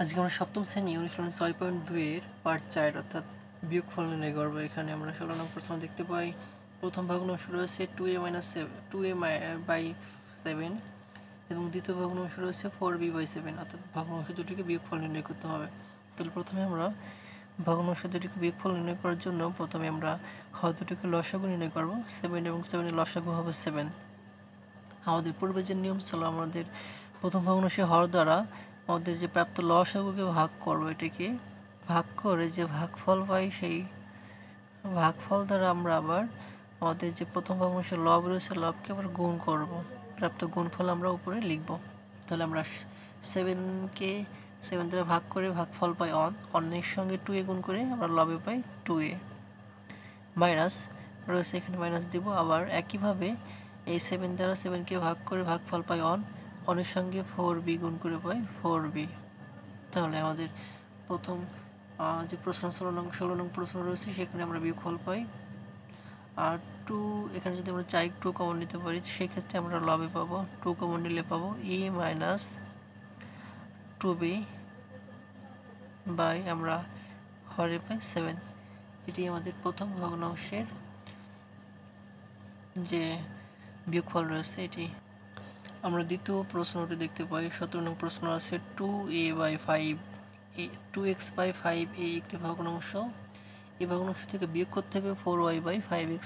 আজকে আমরা সপ্তম শ্রেণী অনুশীলন 6.2 এর পার্ট 4 অর্থাৎ বিয়োগফল নির্ণয় করব। এখানে আমরা 16 নং প্রশ্ন দেখতে পাই। প্রথম ভগ্নাংশ রয়েছে 2a/7 এবং দ্বিতীয় ভগ্নাংশ রয়েছে 4b/7 অর্থাৎ ভগ্নাংশ দুটিকে বিয়োগফল নির্ণয় করতে হবে। তাহলে প্রথমে আমরা ভগ্নাংশ দুটিকে বিয়োগফল নির্ণয় করার জন্য প্রথমে আমরা হর দুটিকে লসাগু নির্ণয় করব। 7 এবং 7 এর লসাগু হবে 7। আমাদের পূর্বে যে নিয়ম ছিল, আমাদের প্রথম ভগ্নাংশে হর দ্বারা আমাদের যে প্রাপ্ত লসাগুকে ভাগ করব, এটাকে ভাগ করে যে ভাগফল পাই সেই ভাগফল দ্বারা আমরা আবার আমাদের যে প্রথম ভগ্নাংশে লব রয়েছে লবকে আবার গুণ করব, প্রাপ্ত গুণফল আমরা উপরে লিখব। তাহলে আমরা 7কে 7 দ্বারা ভাগ করে ভাগফল পাই অন্যের সঙ্গে 2a গুণ করে আমরা লবে পাই 2a মাইনাস রয়েছে, এখানে মাইনাস দিব। আবার একইভাবে এই 7 দ্বারা 7কে ভাগ করে ভাগফল পাই অনের সঙ্গে 4b গুণ করে পাই 4b। তাহলে আমাদের প্রথম যে প্রশ্ন 16 নং প্রশ্ন রয়েছে সেখানে আমরা বিয়োগফল পাই আর 2। এখানে যদি আমরা চাই 2 কমন নিতে পারি, সেক্ষেত্রে আমরা লবে পাবো 2 কমন নিলে পাবো a মাইনাস 2b বাই আমরা হরে পাই 7। এটি আমাদের প্রথম ভগ্নাংশের যে বিয়োগফল রয়েছে এটি। আমরা দ্বিতীয় প্রশ্নটি দেখতে পাই। 17 নং প্রশ্ন আছে 2a/5 2x/5 একটি ভগ্নাংশ। এই ভগ্নাংশ থেকে বিয়োগ করতে হবে 4y/5x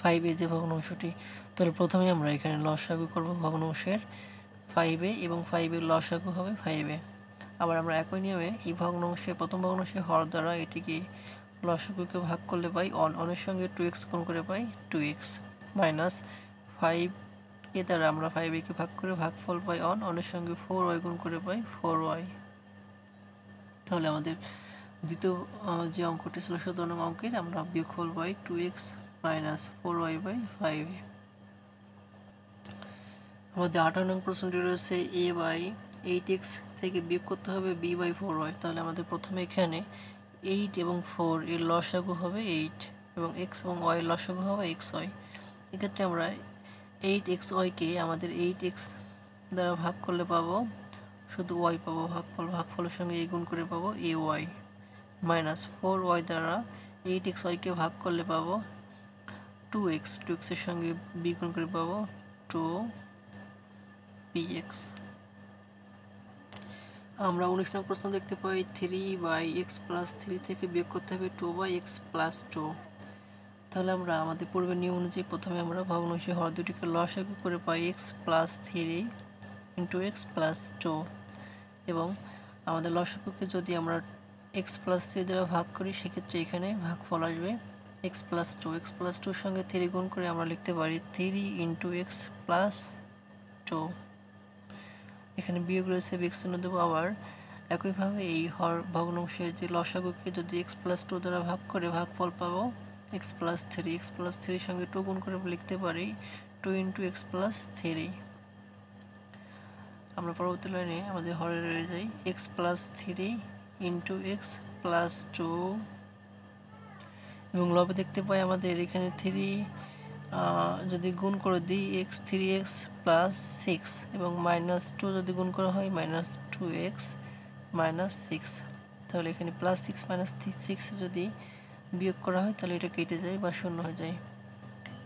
5a যে ভগ্নাংশটি। তাহলে প্রথমে আমরা এখানে লসাগু করব ভগ্নাংশের 5a এবং 5 এর লসাগু হবে 5a। আবার আমরা একই নিয়মে এই ভগ্নাংশের প্রথম ভগ্নাংশের হর দ্বারা এটিকে লসাগুকে ভাগ করলে পাই অনের সঙ্গে 2x গুণ করে পাই 2x মাইনাস 5 এ দ্বারা আমরা 5a কে ভাগ করে ভাগফল পাই অনের সঙ্গে 4y গুণ করে পাই 4y। তাহলে আমাদের দ্বিতীয় যে অঙ্কটি ছিল 17 নং অঙ্কের আমরা বিয়োগফল পাই 2x মাইনাস 4y/5a। আমাদের 18 নং প্রশ্নটি রয়েছে a/8x থেকে বিয়োগ করতে হবে b/4y। তাহলে আমাদের প্রথমে এখানে 8 এবং 4 এর লসাগু হবে 8 এবং x এবং y এর লসাগু হবে xy। এক্ষেত্রে আমরা 8xy কে আমাদের 8x দ্বারা ভাগ করলে পাবো শুধু y পাবো, ভাগফলের সঙ্গে a গুণ করে পাবো ay মাইনাস 4y দ্বারা 8xy কে ভাগ করলে পাবো 2x এর সঙ্গে b গুণ করে পাবো 2bx। আমরা 19 নং প্রশ্ন দেখতে পাই 3/x+3 থেকে বিয়োগ করতে হবে 2/x+2। তাহলে আমরা আমাদের পূর্বের নিয়ম অনুযায়ী প্রথমে আমরা ভগ্নাংশের হর দুটিকে লসাগু করে পাই x+3 × x+2 এবং আমাদের লসাগুকে যদি আমরা x+3 দ্বারা ভাগ করি সেক্ষেত্রে এখানে ভাগফল আসবে x+2। x+2 সঙ্গে 3 গুণ করে আমরা লিখতে পারি 3 × x+2। এখানে বিয়োগ রয়েছে, বিয়োগ চিহ্ন দেবো। আবার একইভাবে এই হর ভগ্নাংশের যে লসাগুকে যদি x+2 দ্বারা ভাগ করে ভাগফল পাবো x+3। x+3 সঙ্গে 2 গুণ করে লিখতে পারি 2 × x+3। আমরা পরবর্তী লাইনে আমাদের হরে রয়ে যাই x+3 × x+2 এবং লবে দেখতে পাই আমাদের এখানে 3 যদি গুণ করে দিই x3x + 6 এবং -2 যদি গুণ করা হয় -2x - 6। তাহলে এখানে +6 - 6 যদি বিয়োগ করা হয় তাহলে এটা কেটে যায় বা শূন্য হয়ে যায়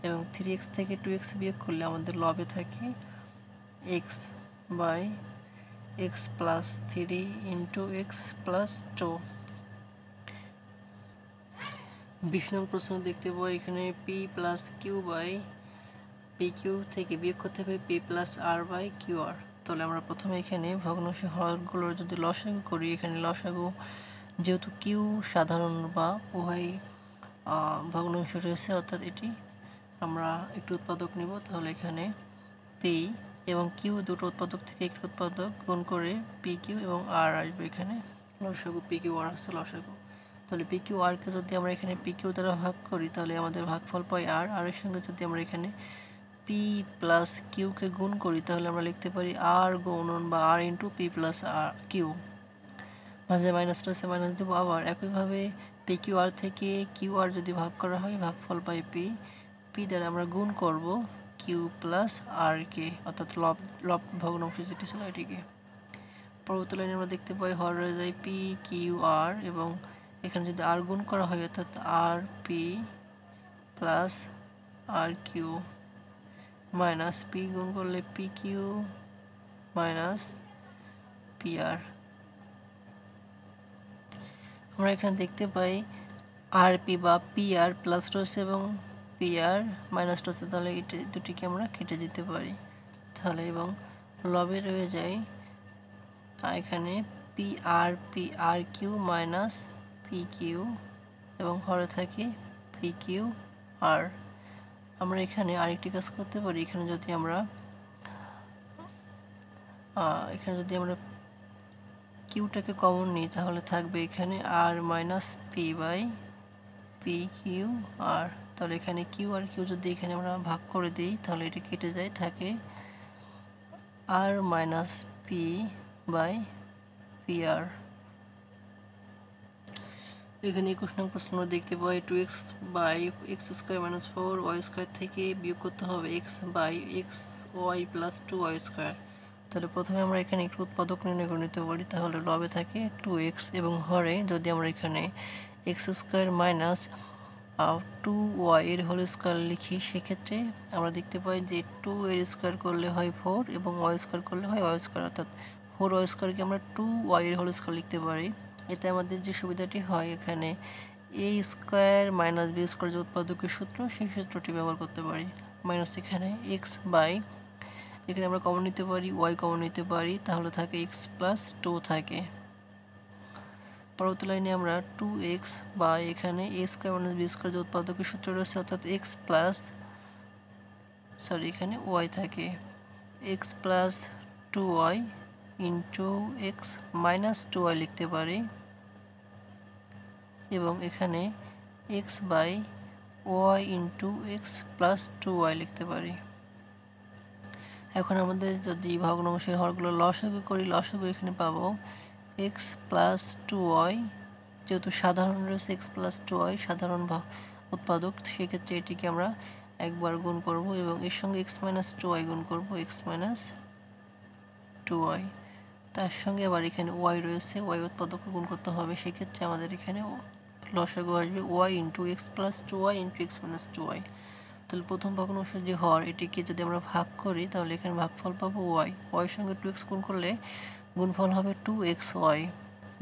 এবং 3x থেকে 2x বিয়োগ করলে আমাদের লবে থাকে x/x+3 × x+2। 20 নং প্রশ্ন দেখতে পাই। এখানে p+q/pq থেকে বিয়োগ করতে হবে p+r/qr। তাহলে আমরা প্রথমে এখানে ভগ্নাংশের হরগুলোর যদি লসাগু করি, এখানে লসাগু যেহেতু কিউ সাধারণ বা উভয় ভগ্নাংশ রয়েছে অর্থাৎ এটি আমরা একটি উৎপাদক নিব। তাহলে এখানে পি এবং কিউ দুটো উৎপাদক থেকে একটি উৎপাদক গুণ করে পি কিউ এবং আর আসবে। এখানে লসাগু পি কিউ আর আসছে লসাগু। তাহলে পি কিউ আরকে যদি আমরা এখানে পি কিউ দ্বারা ভাগ করি তাহলে আমাদের ভাগফল পাই আর। আর এর সঙ্গে যদি আমরা এখানে পি প্লাস কিউকে গুণ করি তাহলে আমরা লিখতে পারি আর গুণন বা আর ইন্টু পি প্লাস আর কিউ। মাঝে মাইনাস রয়েছে, মাইনাস দেবো। আবার একইভাবে পি কিউ আর থেকে কিউ আর যদি ভাগ করা হয় ভাগফল পাই পি। পি দ্বারা আমরা গুণ করব কিউ প্লাস আর কে অর্থাৎ লব ভগ্নাংশ যেটি ছিল এটিকে। পরবর্তী লাইনে আমরা দেখতে পাই হর রয়ে যায় পি কিউ আর, এবং এখানে যদি আর গুণ করা হয় অর্থাৎ আর পি প্লাস আর কিউ মাইনাস পি গুণ করলে P Q minus P R. আমরা এখানে দেখতে পাই আর পি বা পি আর প্লাস রয়েছে এবং পি আর মাইনাস রয়েছে, তাহলে এটা দুটিকে আমরা কেটে দিতে পারি তাহলে, এবং লবে রয়ে যায় এখানে P R Q minus P Q এবং হরে থাকে পি কিউ আর। আমরা এখানে আরেকটি কাজ করতে পারি, এখানে যদি আমরা কিউটাকে কমন নিই তাহলে থাকবে এখানে আর minus p by p q r. তাহলে এখানে কিউ আর কিউ যদি এখানে আমরা ভাগ করে দিই তাহলে এটা কেটে যায়, থাকে আর minus p by p r. এখানে 21 নং প্রশ্ন দেখতে পাই 2x by x square minus 4y square থেকে বিয়োগ করতে হবে x by x y plus 2y square. তাহলে প্রথমে আমরা এখানে একটু উৎপাদক নির্ণয় করে নিতে পারি, তাহলে লবে থাকে 2x এবং হরে যদি আমরা এখানে এক্স স্কোয়ার মাইনাস 2y এর হোল স্কোয়ার লিখি, সেক্ষেত্রে আমরা দেখতে পাই যে 2 এর স্কোয়ার করলে হয় 4 এবং y স্কোয়ার করলে হয় y স্কোয়ার, অর্থাৎ 4y স্কোয়ারকে আমরা 2y এর হোল স্কোয়ার লিখতে পারি। এতে আমাদের যে সুবিধাটি হয়, এখানে a square minus b square যে উৎপাদকের সূত্র, সেই সূত্রটি ব্যবহার করতে পারি। মাইনাস এখানে এক্স বাই, এখানে আমরা কমন নিতে পারি y কমন নিতে পারি, তাহলে থাকে এক্স প্লাস 2 থাকে। পরবর্তী লাইনে আমরা 2x বা এখানে a square minus b square যে উৎপাদকের সূত্র রয়েছে অর্থাৎ এখানে y থাকে x plus 2y into x minus 2y লিখতে পারি, এবং এখানে x by y into x plus 2y লিখতে পারি। এখন আমাদের যদি ভগ্নাংশের হরগুলো লসাগু করি, লসাগু এখানে পাবো এক্স প্লাস 2y, যেহেতু সাধারণ রয়েছে এক্স প্লাস 2y সাধারণ উৎপাদক, সেক্ষেত্রে এটিকে আমরা একবার গুণ করব এবং এর সঙ্গে এক্স মাইনাস 2y গুণ করব, এক্স মাইনাস 2y। তার সঙ্গে আবার এখানে y রয়েছে, y উৎপাদক গুণ করতে হবে, সেক্ষেত্রে আমাদের এখানে লসাগু আসবে y into x plus 2y into x minus 2y। তাহলে প্রথম ভগ্নাংশের যে হর, এটিকে যদি আমরা ভাগ করি তাহলে এখানে ভাগফল পাবো y, এর সঙ্গে 2x গুণ করলে গুণফল হবে 2xy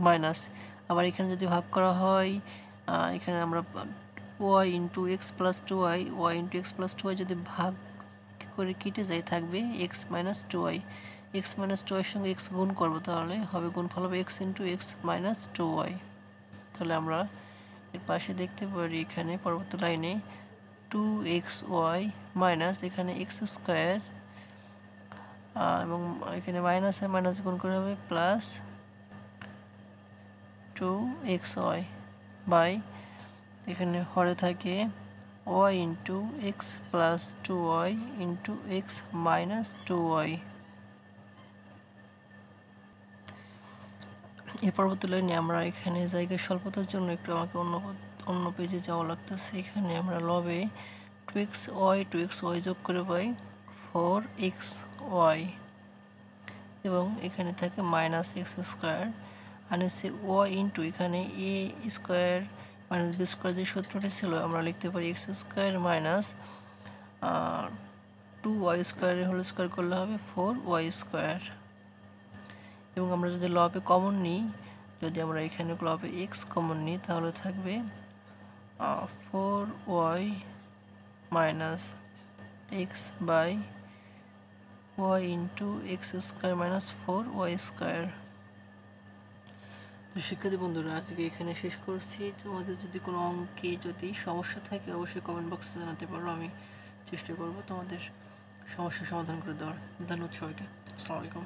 মাইনাস, আবার এখানে যদি ভাগ করা হয় এখানে আমরা y into x plus 2y, y into x plus 2y যদি ভাগ করে কেটে যায় থাকবে x minus 2y, x minus 2y এর সঙ্গে এক্স গুণ করবো, তাহলে হবে গুণফল হবে x into x minus 2y। তাহলে আমরা এর পাশে দেখতে পারি এখানে পরবর্তী লাইনে 2xy মাইনাস এখানে এক্স স্কোয়ার এবং এখানে মাইনাস আর মাইনাস গুণ করে হবে প্লাস 2xy বাই এখানে হরে থাকে y into x plus 2y into x minus 2y। এর পরবর্তী লাইনে আমরা এখানে জায়গায় স্বল্পতার জন্য একটু আমাকে অন্য পেজে যাওয়া লাগতেছে। এখানে আমরা লবে 2xy যোগ করে পাই 4xy এবং এখানে থাকে মাইনাস এক্স স্কোয়ার, আর নিচে y ইন্টু এখানে এ স্কোয়ার মাইনাস বি স্কোয়ার যে সূত্রটি ছিল আমরা লিখতে পারি এক্স স্কোয়ার মাইনাস 2y স্কোয়ারের হোল স্কোয়ার করলে হবে 4y স্কোয়ার। এবং আমরা যদি লবে কমন নিই, যদি আমরা এখানে লবে এক্স কমন নিই তাহলে থাকবে 4y minus x by y into x square minus 4y square. তো শিক্ষার্থী বন্ধুরা, আজকে এখানে শেষ করছি। তোমাদের যদি কোনো অঙ্কে যদি সমস্যা থাকে অবশ্যই কমেন্ট বক্সে জানাতে পারো, আমি চেষ্টা করব তোমাদের সমস্যার সমাধান করে দেওয়ার। ধন্যবাদ সবাইকে। আসসালামু আলাইকুম।